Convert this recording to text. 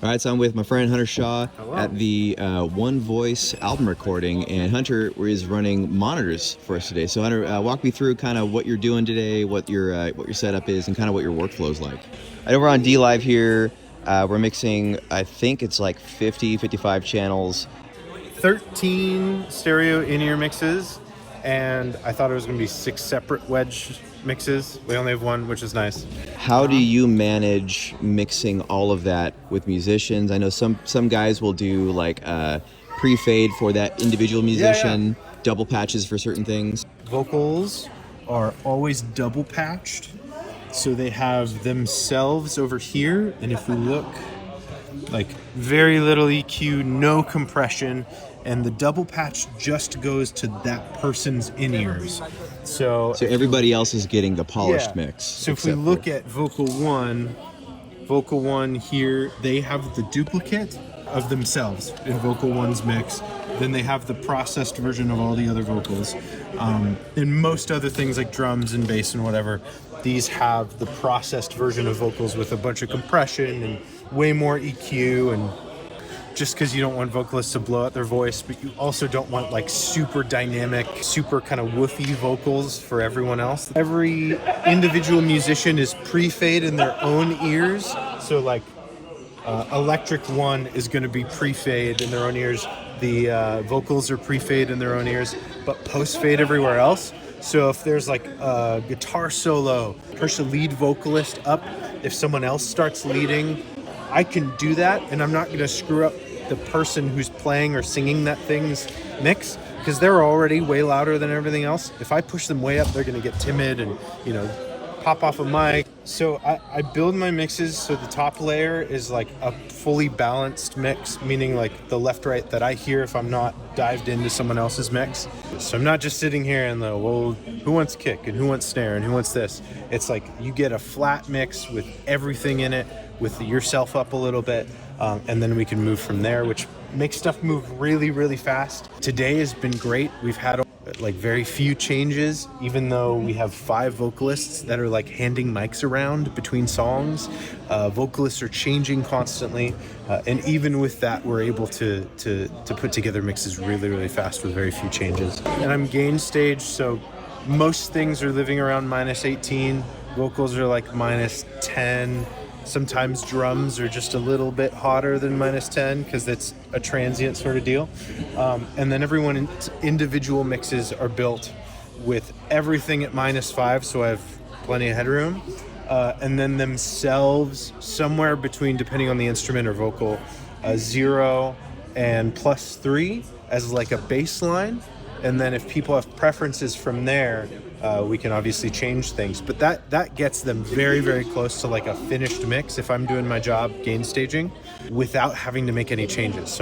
All right, so I'm with my friend Hunter Shaw Hello. at the One Voice album recording, and Hunter is running monitors for us today. So Hunter, walk me through kind of what you're doing today, what your setup is, and kind of what your workflow is like. I know we're on D Live here. We're mixing, I think it's like 50, 55 channels. 13 stereo in-ear mixes, and I thought it was going to be 6 separate wedge mixes. We only have one, which is nice. How do you manage mixing all of that with musicians? I know some guys will do like pre-fade for that individual musician, double patches for certain things. Vocals are always double patched, so they have themselves over here, and if we look, like very little EQ, no compression, and the double patch just goes to that person's in-ears. So everybody else is getting the polished mix. So if we look at vocal one here, they have the duplicate of themselves in vocal one's mix. Then they have the processed version of all the other vocals. And most other things like drums and bass and whatever, these have the processed version of vocals with a bunch of compression and way more EQ, and just because you don't want vocalists to blow out their voice, but you also don't want like super dynamic, super kind of woofy vocals for everyone else. Every individual musician is pre-fade in their own ears. So like Electric One is going to be pre-fade in their own ears. The vocals are pre-fade in their own ears, but post-fade everywhere else. So if there's like a guitar solo, push a lead vocalist up. If someone else starts leading, I can do that, and I'm not going to screw up the person who's playing or singing that thing's mix, because they're already way louder than everything else. If I push them way up, they're going to get timid and, pop off a mic. So I build my mixes so the top layer is like a fully balanced mix, meaning like the left-right that I hear if I'm not dived into someone else's mix. So I'm not just sitting here and who wants kick and who wants snare and who wants this. It's like you get a flat mix with everything in it, with yourself up a little bit, and then we can move from there, which makes stuff move really, really fast. Today has been great. We've had like very few changes, even though we have 5 vocalists that are like handing mics around between songs. Vocalists are changing constantly, and even with that, we're able to put together mixes really, really fast with very few changes. And I'm gain stage, so most things are living around -18. Vocals are like -10. Sometimes drums are just a little bit hotter than -10 because it's a transient sort of deal. And then everyone's individual mixes are built with everything at -5, so I have plenty of headroom. And then themselves somewhere between, depending on the instrument or vocal, 0 and +3 as like a baseline. And then if people have preferences from there, we can obviously change things. But that gets them very, very close to like a finished mix if I'm doing my job gain staging without having to make any changes. So